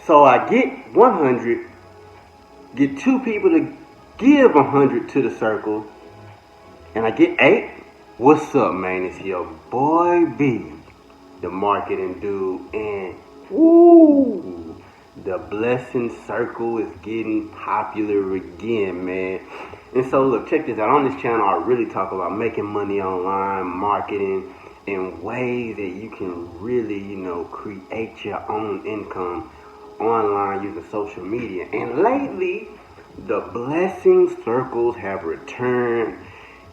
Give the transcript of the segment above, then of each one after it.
So I get 100, get 2 people to give 100 to the circle, and I get 8. What's up, man? It's your boy B, the marketing dude, and woo, the blessing circle is getting popular again, man. And so look, check this out. On this channel, I really talk about making money online, marketing, in ways that you can really, create your own income online using social media. And lately, the blessing circles have returned.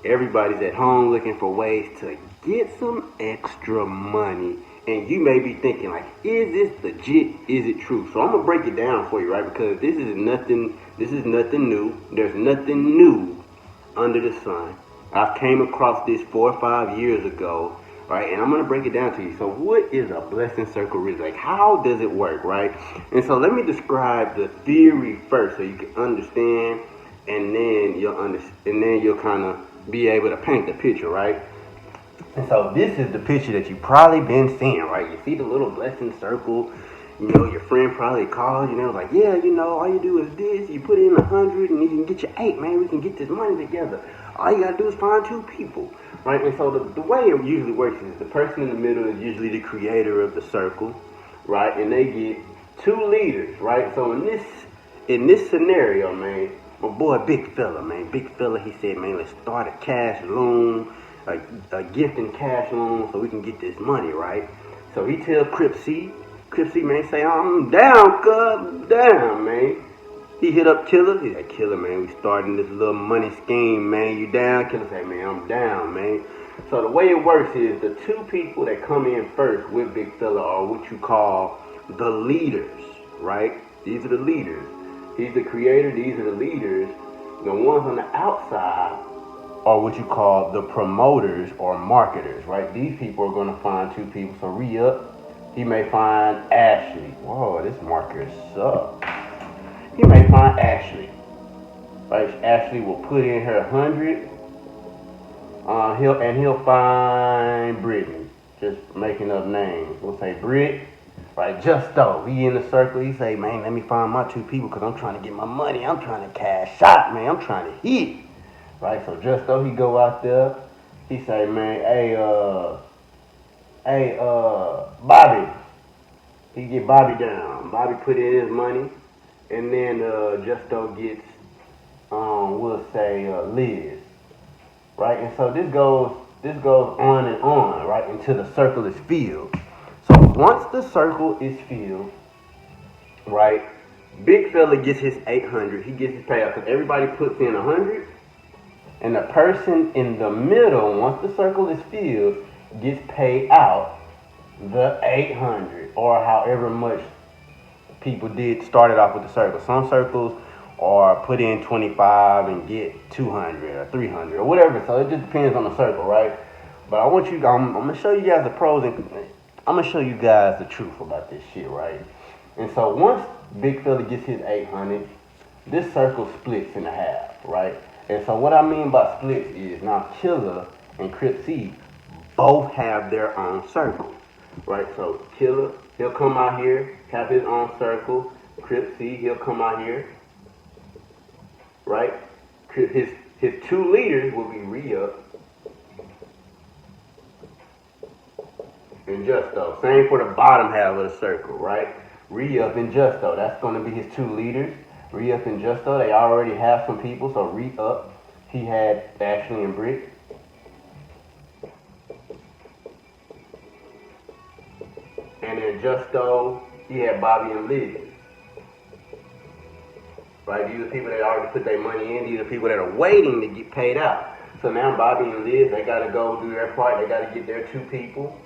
Everybody's at home looking for ways to get some extra money. And you may be thinking, like, is this legit? Is it true? So I'm gonna break it down for you, right? Because this is nothing new. There's nothing new under the sun. I came across this 4 or 5 years ago, right? And I'm gonna break it down to you. So what is a blessing circle really? Like, how does it work, right? And so let me describe the theory first so you can understand, and then you'll kind of be able to paint the picture, right? And so this is the picture that you probably been seeing, right? You see the little blessing circle. Your friend probably called you and was like, yeah, all you do is this. You put in 100 and you can get your 8, man. We can get this money together. All you gotta do is find 2 people, right? And so the way it usually works is the person in the middle is usually the creator of the circle, right? And they get 2 leaders, right? So in this scenario, man, my boy Big Fella, he said, man, let's start a cash loom, a gift and cash loan so we can get this money, right? So he tell Crip C, man, say, I'm down, cuz, down, man. He hit up Killer. He's like, Killer, man, we starting this little money scheme, man. You down? Killer say, man, I'm down, man. So the way it works is the 2 people that come in first with Big Fella are what you call the leaders, right? These are the leaders. He's the creator. These are the leaders. The ones on the outside are what you call the promoters or marketers, right? These people are going to find 2 people. So re-up, he may find Ashley. Whoa, this marker sucks. He may find Ashley, right? Ashley will put in her 100. He'll find Brittany. Just making up names. We'll say Britt, right? Justo, he in the circle. He say, man, let me find my 2 people because I'm trying to get my money. I'm trying to cash out, man. I'm trying to hit. Right, so Justo, he go out there, he say, man, hey, Bobby. He get Bobby down. Bobby put in his money, and then Justo gets, we'll say, Liz. Right, and so this goes on and on, right, until the circle is filled. So once the circle is filled, right, Big Fella gets his 800. He gets his payout because everybody puts in 100. And the person in the middle, once the circle is filled, gets paid out the 800 or however much people started off with the circle. Some circles are put in 25 and get 200 or 300 or whatever. So it just depends on the circle, right? But I'm going to show you guys the pros and I'm going to show you guys the truth about this shit, right? And so once Big Fella gets his 800, this circle splits in half, right? And so what I mean by splits is now Killer and Crip C both have their own circle, right? So Killer, he'll come out here, have his own circle. Crip C, he'll come out here, right? His 2 leaders will be Re-Up and Justo. Same for the bottom half of the circle, right? Re-Up and Justo, that's going to be his 2 leaders. Re-Up and Justo, they already have some people. So Re-Up, he had Ashley and Britt. And then Justo, he had Bobby and Liz. Right, these are people that already put their money in. These are people that are waiting to get paid out. So now Bobby and Liz, they got to go do their part. They got to get their 2 people.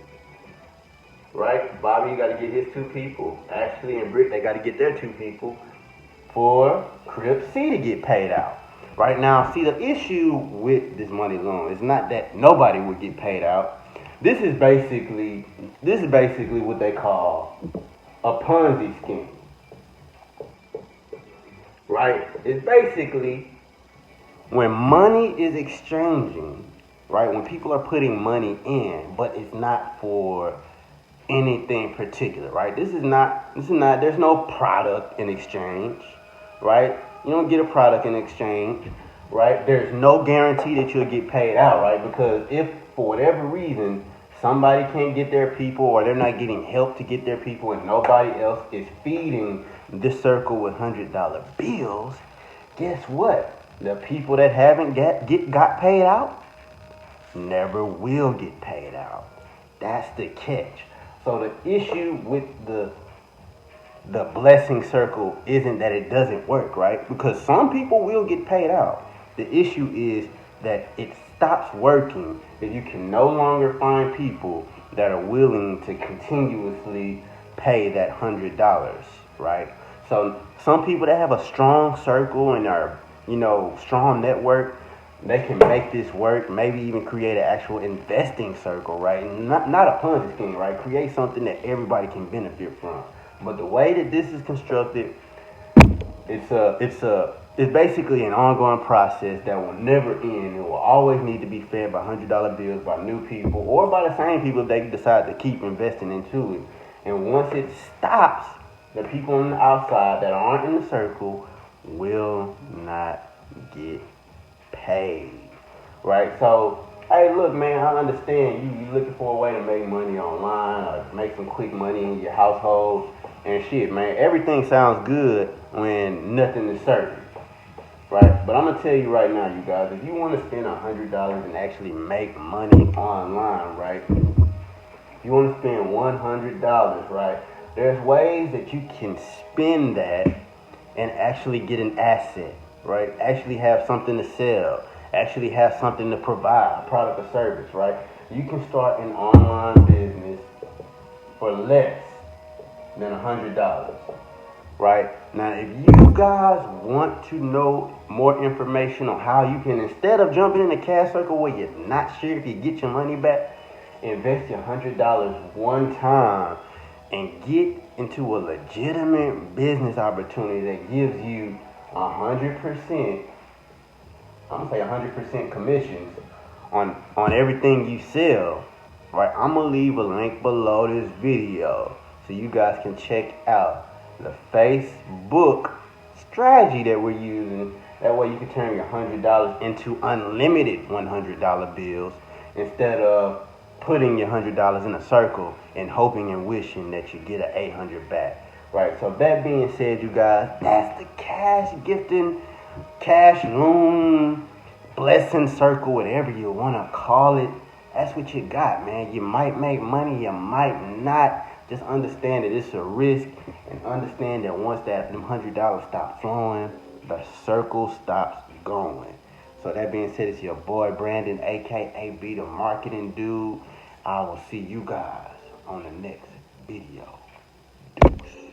Right, Bobby got to get his 2 people. Ashley and Britt, they got to get their 2 people for Crip C to get paid out. Right now, see, the issue with this money loan is not that nobody would get paid out. This is basically what they call a Ponzi scheme. Right? It's basically when money is exchanging, right? When people are putting money in, but it's not for anything particular, right? This is not, there's no product in exchange, right? You don't get a product in exchange, right? There's no guarantee that you'll get paid out, right? Because if for whatever reason somebody can't get their people, or they're not getting help to get their people, and nobody else is feeding this circle with $100 bills, guess what? The people that haven't got paid out never will get paid out. That's the catch. So the issue with the blessing circle isn't that it doesn't work, right? Because some people will get paid out. The issue is that it stops working, that you can no longer find people that are willing to continuously pay that $100, right? So some people that have a strong circle and are, strong network, they can make this work, maybe even create an actual investing circle, right? Not a Ponzi scheme, right? Create something that everybody can benefit from. But the way that this is constructed, it's basically an ongoing process that will never end. It will always need to be fed by $100 bills by new people, or by the same people if they decide to keep investing into it. And once it stops, the people on the outside that aren't in the circle will not get paid, right? So, hey, look, man, I understand you looking for a way to make money online or make some quick money in your household and shit, man. Everything sounds good when nothing is certain, right? But I'm gonna tell you right now, you guys, if you want to spend $100 and actually make money online, right? If you want to spend $100, right? There's ways that you can spend that and actually get an asset, right? Actually have something to sell, actually have something to provide, a product or service, right? You can start an online business for less than $100, right? Now, if you guys want to know more information on how you can, instead of jumping in the cash circle where you're not sure if you get your money back, invest your $100 one time and get into a legitimate business opportunity that gives you 100%, I'm gonna say 100% commissions on everything you sell, right? I'm gonna leave a link below this video so you guys can check out the Facebook strategy that we're using. That way you can turn your $100 into unlimited $100 bills instead of putting your $100 in a circle and hoping and wishing that you get an $800 back. Right, so that being said, you guys, that's the cash gifting, cash loom, blessing circle, whatever you want to call it. That's what you got, man. You might make money, you might not. Just understand that it's a risk, and understand that once that them $100 stop flowing, the circle stops going. So that being said, it's your boy Brandon, aka Be the Marketing Dude. I will see you guys on the next video. Deuce.